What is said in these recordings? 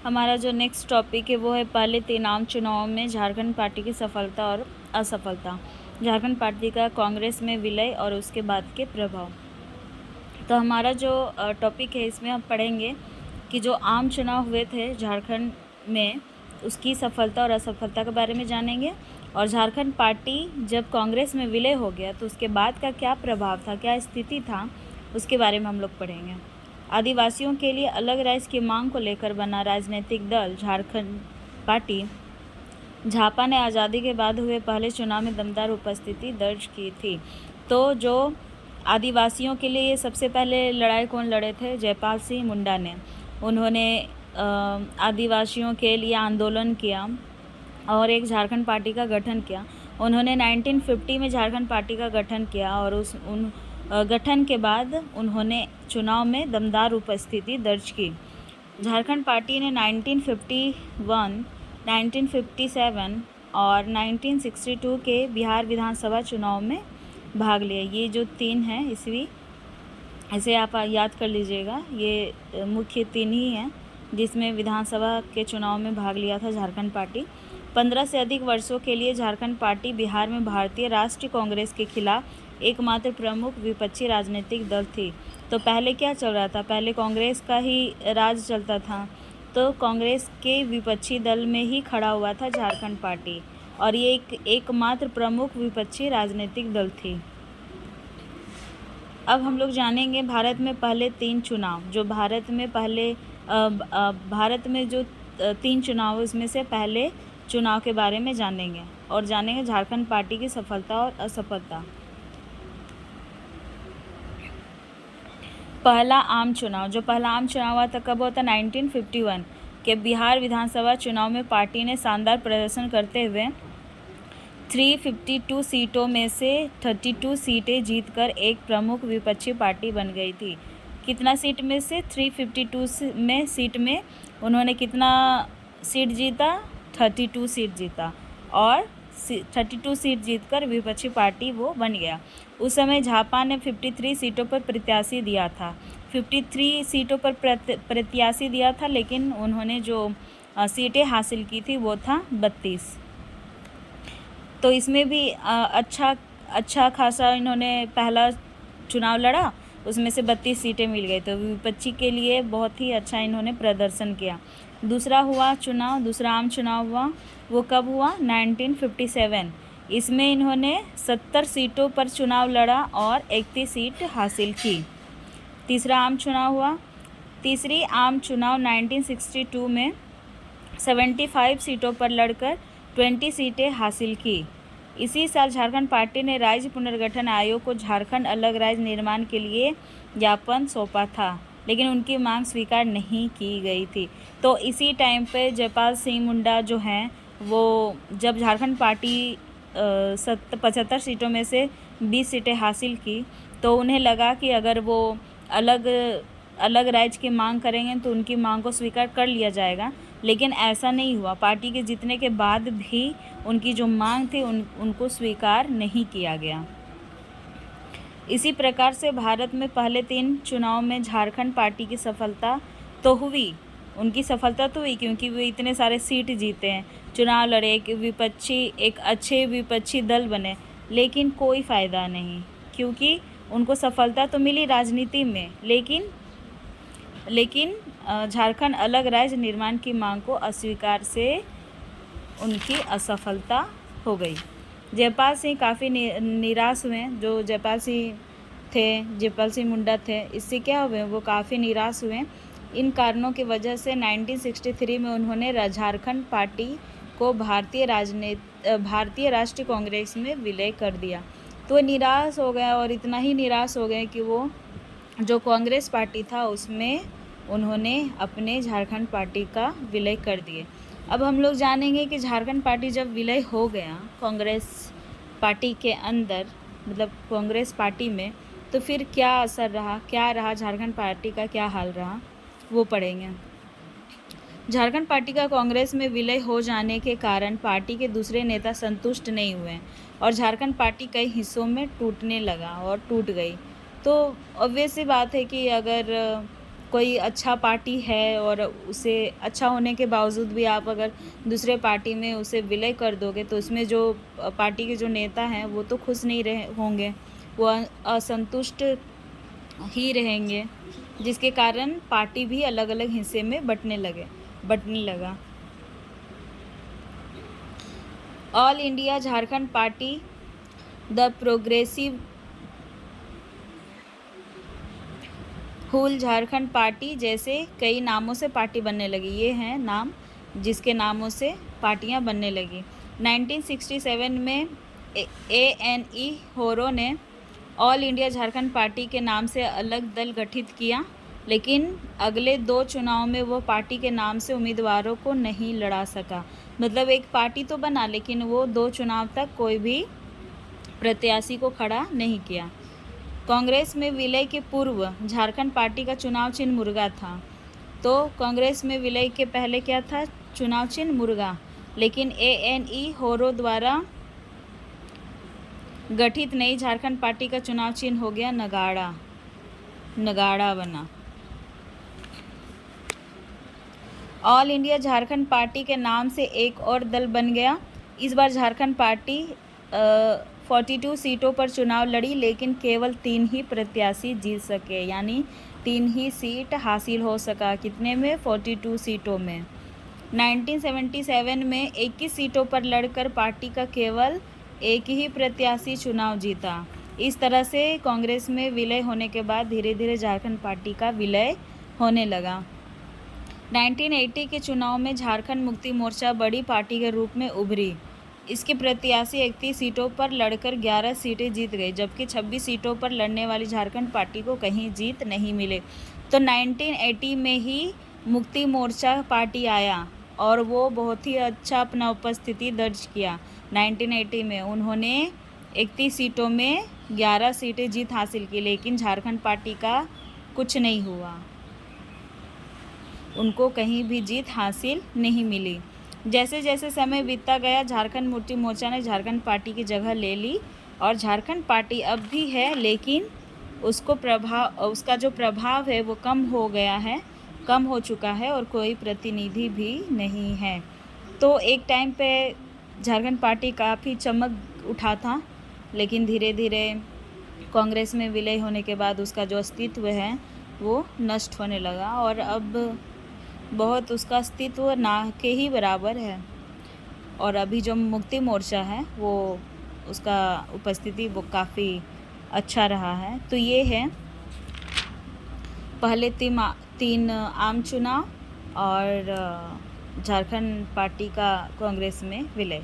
हमारा जो next topic है वो है पहले 3 आम चुनावों में झारखंड पार्टी की सफलता और असफलता। झारखंड पार्टी का कांग्रेस में विलय और उसके बाद के प्रभाव। तो हमारा जो टॉपिक है इसमें हम पढ़ेंगे कि जो आम चुनाव हुए थे झारखंड में उसकी सफलता और असफलता के बारे में जानेंगे, और झारखंड पार्टी जब कांग्रेस में विलय हो गया तो उसके बाद का क्या प्रभाव था, क्या स्थिति था, उसके बारे में हम लोग पढ़ेंगे। आदिवासियों के लिए अलग राज्य की मांग को लेकर बना राजनीतिक दल झारखंड पार्टी झापा ने आज़ादी के बाद हुए पहले चुनाव में दमदार उपस्थिति दर्ज की थी। तो जो आदिवासियों के लिए सबसे पहले लड़ाई कौन लड़े थे? जयपाल सिंह मुंडा ने। उन्होंने आदिवासियों के लिए आंदोलन किया और एक झारखंड पार्टी का गठन किया। उन्होंने 1950 में झारखंड पार्टी का गठन किया और उन गठन के बाद उन्होंने चुनाव में दमदार उपस्थिति दर्ज की। झारखंड पार्टी ने 1951, 1957 और 1962 के बिहार विधानसभा चुनाव में भाग लिया। ये जो 3 हैं ईस्वी, इसे आप याद कर लीजिएगा। ये मुख्य 3 ही हैं जिसमें विधानसभा के चुनाव में भाग लिया था झारखंड पार्टी। 15 से अधिक वर्षों के लिए झारखंड पार्टी बिहार में भारतीय राष्ट्रीय कांग्रेस के खिलाफ एकमात्र प्रमुख विपक्षी राजनीतिक दल थी। तो पहले क्या चल रहा था? पहले कांग्रेस का ही राज चलता था, तो कांग्रेस के विपक्षी दल में ही खड़ा हुआ था झारखंड पार्टी, और ये एकमात्र प्रमुख विपक्षी राजनीतिक दल थी। अब हम लोग जानेंगे भारत में पहले 3 चुनाव, जो भारत में जो 3 चुनाव उसमें से पहले चुनाव के बारे में जानेंगे, और जानेंगे झारखंड पार्टी की सफलता और असफलता। पहला आम चुनाव, जो पहला आम चुनाव हुआ था कब हुआ था? 1951 के बिहार विधानसभा चुनाव में पार्टी ने शानदार प्रदर्शन करते हुए 352 सीटों में से 32 सीटें जीतकर एक प्रमुख विपक्षी पार्टी बन गई थी। कितना सीट में से? 352 में सीट में उन्होंने कितना सीट जीता? 32 सीट जीता, और 32 सीट जीतकर विपक्षी पार्टी वो बन गया। उस समय झापा ने 53 सीटों पर प्रत्याशी दिया था। 53 सीटों पर प्रत्याशी दिया था, लेकिन उन्होंने जो सीटें हासिल की थी वो था 32। तो इसमें भी अच्छा खासा इन्होंने पहला चुनाव लड़ा, उसमें से 32 सीटें मिल गई, तो विपक्षी के लिए बहुत ही अच्छा इन्होंने प्रदर्शन किया। दूसरा आम चुनाव हुआ, वो कब हुआ? 1957। इसमें इन्होंने 70 सीटों पर चुनाव लड़ा और 31 सीट हासिल की। तीसरी आम चुनाव 1962 में 75 सीटों पर लड़कर 20 सीटें हासिल की। इसी साल झारखंड पार्टी ने राज्य पुनर्गठन आयोग को झारखंड अलग राज्य निर्माण के लिए ज्ञापन सौंपा था, लेकिन उनकी मांग स्वीकार नहीं की गई थी। तो इसी टाइम पे जयपाल सिंह मुंडा जो हैं, वो जब झारखंड पार्टी 75 सीटों में से 20 सीटें हासिल की, तो उन्हें लगा कि अगर वो अलग राज्य की मांग करेंगे तो उनकी मांग को स्वीकार कर लिया जाएगा, लेकिन ऐसा नहीं हुआ। पार्टी के जीतने के बाद भी उनकी जो मांग थी उनको स्वीकार नहीं किया गया। इसी प्रकार से भारत में पहले 3 चुनाव में झारखंड पार्टी की सफलता तो हुई, उनकी सफलता तो हुई क्योंकि वे इतने सारे सीट जीते हैं, चुनाव लड़े, एक अच्छे विपक्षी दल बने, लेकिन कोई फ़ायदा नहीं, क्योंकि उनको सफलता तो मिली राजनीति में, लेकिन झारखंड अलग राज्य निर्माण की मांग को अस्वीकार से उनकी असफलता हो गई। जयपाल सिंह काफ़ी निराश हुए। जो जयपाल सिंह मुंडा थे, इससे क्या हुए? वो काफ़ी निराश हुए। इन कारणों की वजह से 1963 में उन्होंने झारखंड पार्टी को भारतीय राष्ट्रीय कांग्रेस में विलय कर दिया। तो निराश हो गए, और इतना ही निराश हो गए कि वो जो कांग्रेस पार्टी था उसमें उन्होंने अपने झारखंड पार्टी का विलय कर दिए। अब हम लोग जानेंगे कि झारखंड पार्टी जब विलय हो गया कांग्रेस पार्टी के अंदर, मतलब कांग्रेस पार्टी में, तो फिर क्या असर रहा, क्या रहा, झारखंड पार्टी का क्या हाल रहा, वो पढ़ेंगे। झारखंड पार्टी का कांग्रेस में विलय हो जाने के कारण पार्टी के दूसरे नेता संतुष्ट नहीं हुए और झारखंड पार्टी कई हिस्सों में टूटने लगा और टूट गई। तो ऑब्वियस सी बात है कि अगर कोई अच्छा पार्टी है और उसे अच्छा होने के बावजूद भी आप अगर दूसरे पार्टी में उसे विलय कर दोगे तो उसमें जो पार्टी के जो नेता हैं वो तो खुश नहीं रहे होंगे, वो असंतुष्ट ही रहेंगे, जिसके कारण पार्टी भी अलग अलग हिस्से में बंटने लगा। All India Jharkhand party, the progressive Hul Jharkhand party जैसे कई नामों से पार्टी बनने लगी। ये हैं नाम जिसके नामों से पार्टियां बनने लगी। 1967 में ANE होरो ने ऑल इंडिया झारखंड पार्टी के नाम से अलग दल गठित किया, लेकिन अगले 2 चुनाव में वो पार्टी के नाम से उम्मीदवारों को नहीं लड़ा सका। मतलब एक पार्टी तो बना लेकिन वो 2 चुनाव तक कोई भी प्रत्याशी को खड़ा नहीं किया। कांग्रेस में विलय के पूर्व झारखंड पार्टी का चुनाव चिन्ह मुर्गा था। तो कांग्रेस में विलय के पहले क्या था? चुनाव चिन्ह मुर्गा। लेकिन ANE होरो द्वारा गठित नई झारखंड पार्टी का चुनाव चिन्ह हो गया नगाड़ा। नगाड़ा बना। ऑल इंडिया झारखंड पार्टी के नाम से एक और दल बन गया। इस बार झारखंड पार्टी 42 सीटों पर चुनाव लड़ी, लेकिन केवल 3 ही प्रत्याशी जीत सके, यानी 3 ही सीट हासिल हो सका। कितने में? 42 सीटों में। 1977 में 21 सीटों पर लड़कर पार्टी का केवल एक ही प्रत्याशी चुनाव जीता। इस तरह से कांग्रेस में विलय होने के बाद धीरे धीरे झारखंड पार्टी का विलय होने लगा। 1980 के चुनाव में झारखंड मुक्ति मोर्चा बड़ी पार्टी के रूप में उभरी। इसके प्रत्याशी 31 सीटों पर लड़कर 11 सीटें जीत गए, जबकि 26 सीटों पर लड़ने वाली झारखंड पार्टी को कहीं जीत नहीं मिले। तो 1980 में ही मुक्ति मोर्चा पार्टी आया और वो बहुत ही अच्छा अपना उपस्थिति दर्ज किया। 1980 में उन्होंने 31 सीटों में 11 सीटें जीत हासिल की, लेकिन झारखंड पार्टी का कुछ नहीं हुआ, उनको कहीं भी जीत हासिल नहीं मिली। जैसे जैसे समय बीतता गया झारखंड मुक्ति मोर्चा ने झारखंड पार्टी की जगह ले ली और झारखंड पार्टी अब भी है, लेकिन उसका जो प्रभाव है वो कम हो चुका है और कोई प्रतिनिधि भी नहीं है। तो एक टाइम पे झारखंड पार्टी काफ़ी चमक उठा था, लेकिन धीरे धीरे कांग्रेस में विलय होने के बाद उसका जो अस्तित्व है वो नष्ट होने लगा और अब बहुत उसका अस्तित्व ना के ही बराबर है। और अभी जो मुक्ति मोर्चा है वो उसका उपस्थिति वो काफ़ी अच्छा रहा है। तो ये है पहले 3 आम चुनाव और झारखंड पार्टी का कांग्रेस में विलय।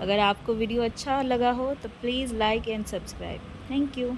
अगर आपको वीडियो अच्छा लगा हो तो please like and subscribe. Thank you.